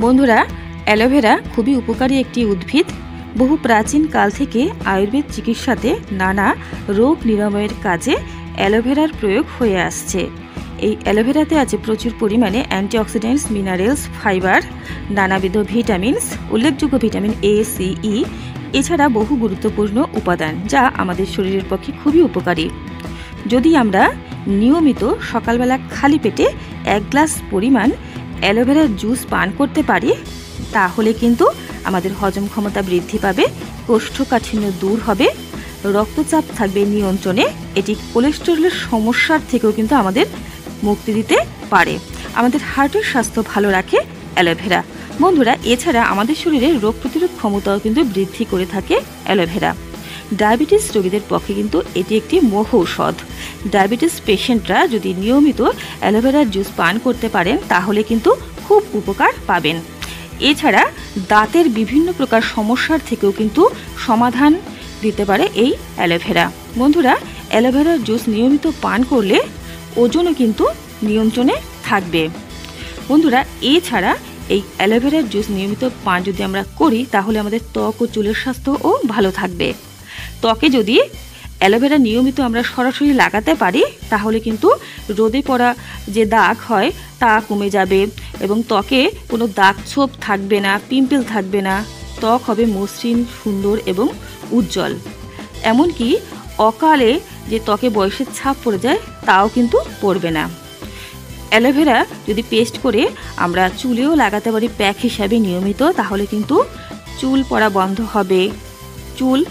বন্ধুরা, অ্যালোভেরা খুবই উপকারী একটি উদ্ভিদ। বহু প্রাচীন কাল থেকে আয়ুর্বেদ চিকিৎসাতে নানা রোগ নিরাময়ের কাজে অ্যালোভেরার প্রয়োগ হয়ে আসছে। এই অ্যালোভেরাতে আছে প্রচুর পরিমাণে অ্যান্টিঅক্সিডেন্টস, মিনারেলস, ফাইবার, নানাবিধ ভিটামিনস, উল্লেখযোগ্য ভিটামিন এ, সি, ই, এছাড়া বহু গুরুত্বপূর্ণ উপাদান যা আমাদের শরীরের পক্ষে খুবই উপকারী। যদি আমরা নিয়মিত সকালবেলা খালি পেটে 1 গ্লাস পরিমাণ অ্যালোভেরার জুস পান করতে পারি, তাহলে কিন্তু আমাদের হজম ক্ষমতা বৃদ্ধি পাবে, কোষ্ঠকাঠিন্য দূর হবে, রক্তচাপ থাকবে নিয়ন্ত্রণে। এটি কোলেস্টেরলের সমস্যার থেকেও কিন্তু আমাদের মুক্তি দিতে পারে। আমাদের হার্টের স্বাস্থ্য ভালো রাখে অ্যালোভেরা। বন্ধুরা, এছাড়া আমাদের শরীরে রোগ প্রতিরোধ ক্ষমতাও কিন্তু বৃদ্ধি করে থাকে অ্যালোভেরা। ডায়াবেটিস রোগীদের পক্ষে কিন্তু এটি একটি মহৌষধ। ডায়াবেটিস পেশেন্টরা যদি নিয়মিত অ্যালোভেরার জুস পান করতে পারেন, তাহলে কিন্তু খুব উপকার পাবেন। এছাড়া দাঁতের বিভিন্ন প্রকার সমস্যার থেকেও কিন্তু সমাধান দিতে পারে এই অ্যালোভেরা। বন্ধুরা, অ্যালোভেরার জুস নিয়মিত পান করলে ওজনও কিন্তু নিয়ন্ত্রণে থাকবে। বন্ধুরা, এছাড়া এই অ্যালোভেরার জুস নিয়মিত পান যদি আমরা করি, তাহলে আমাদের ত্বক ও চুলের স্বাস্থ্যও ভালো থাকবে। ত্বকে যদি অ্যালোভেরা নিয়মিত আমরা সরাসরি লাগাতে পারি, তাহলে কিন্তু রোদে পড়া যে দাগ হয় তা কমে যাবে এবং ত্বকে কোনো দাগ ছোপ থাকবে না, পিম্পল থাকবে না, ত্বক হবে মসৃণ, সুন্দর এবং উজ্জ্বল। এমনকি অকালে যে ত্বকে বয়সের ছাপ পড়ে যায়, তাও কিন্তু পড়বে না। অ্যালোভেরা যদি পেস্ট করে আমরা চুলেও লাগাতে পারি প্যাক হিসাবে নিয়মিত, তাহলে কিন্তু চুল পড়া বন্ধ হবে, চুল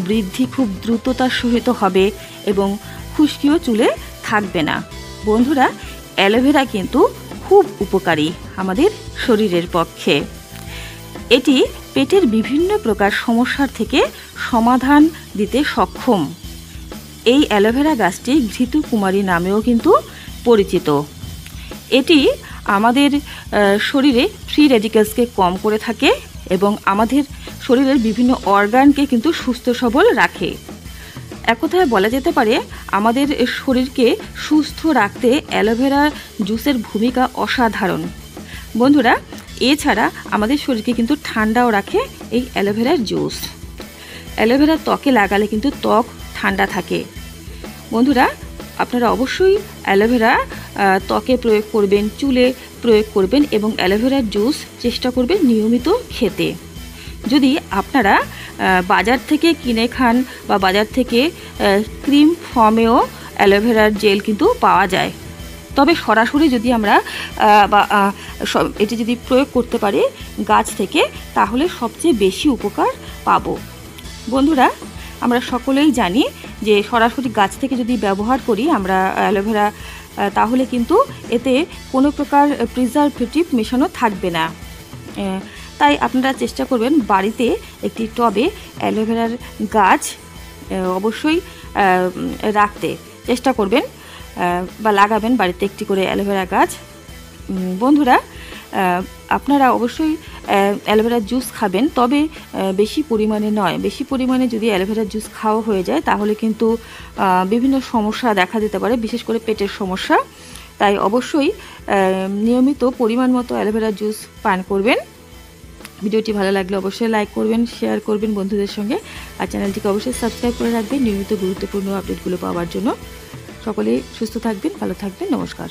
বৃদ্ধি খুব দ্রুততার সহিত হবে এবং খুশকিও চুলে থাকবে না। বন্ধুরা, অ্যালোভেরা কিন্তু খুব উপকারী আমাদের শরীরের পক্ষে। এটি পেটের বিভিন্ন প্রকার সমস্যার থেকে সমাধান দিতে সক্ষম। এই অ্যালোভেরা গাছটি ঘৃতকুমারী নামেও কিন্তু পরিচিত। এটি আমাদের শরীরে ফ্রি রেডিক্যালসকে কম করে থাকে এবং আমাদের শরীরের বিভিন্ন অর্গানকে কিন্তু সুস্থ সবল রাখে। এক কথায় বলা যেতে পারে, আমাদের শরীরকে সুস্থ রাখতে অ্যালোভেরা জুসের ভূমিকা অসাধারণ। বন্ধুরা, এছাড়া আমাদের শরীরকে কিন্তু ঠান্ডাও রাখে এই অ্যালোভেরার জুস। অ্যালোভেরা ত্বকে লাগালে কিন্তু ত্বক ঠান্ডা থাকে। বন্ধুরা, আপনারা অবশ্যই অ্যালোভেরা ত্বকে প্রয়োগ করবেন, চুলে প্রয়োগ করবেন এবং অ্যালোভেরার জুস চেষ্টা করবেন নিয়মিত খেতে। যদি আপনারা বাজার থেকে কিনে খান বা বাজার থেকে ক্রিম ফর্মেও অ্যালোভেরার জেল কিন্তু পাওয়া যায়, তবে সরাসরি যদি আমরা এটি যদি প্রয়োগ করতে পারি গাছ থেকে, তাহলে সবচেয়ে বেশি উপকার পাবো। বন্ধুরা, আমরা সকলেই জানি যে সরাসরি গাছ থেকে যদি ব্যবহার করি আমরা অ্যালোভেরা, তাহলে কিন্তু এতে কোনো প্রকার প্রিজারভেটিভ মেশানো থাকবে না। তাই আপনারা চেষ্টা করবেন বাড়িতে একটি টবে অ্যালোভেরার গাছ অবশ্যই রাখতে চেষ্টা করবেন বা লাগাবেন বাড়িতে একটি করে অ্যালোভেরা গাছ। বন্ধুরা, আপনারা অবশ্যই অ্যালোভেরার জুস খাবেন, তবে বেশি পরিমাণে নয়। বেশি পরিমাণে যদি অ্যালোভেরার জুস খাওয়া হয়ে যায়, তাহলে কিন্তু বিভিন্ন সমস্যা দেখা দিতে পারে, বিশেষ করে পেটের সমস্যা। তাই অবশ্যই নিয়মিত পরিমাণ মতো অ্যালোভেরার জুস পান করবেন। ভিডিওটি ভালো লাগলে অবশ্যই লাইক করবেন, শেয়ার করবেন বন্ধুদের সঙ্গে, আর চ্যানেলটিকে অবশ্যই সাবস্ক্রাইব করে রাখবেন নিয়মিত গুরুত্বপূর্ণ আপডেটগুলো পাওয়ার জন্য। সকলেই সুস্থ থাকবেন, ভালো থাকবেন। নমস্কার।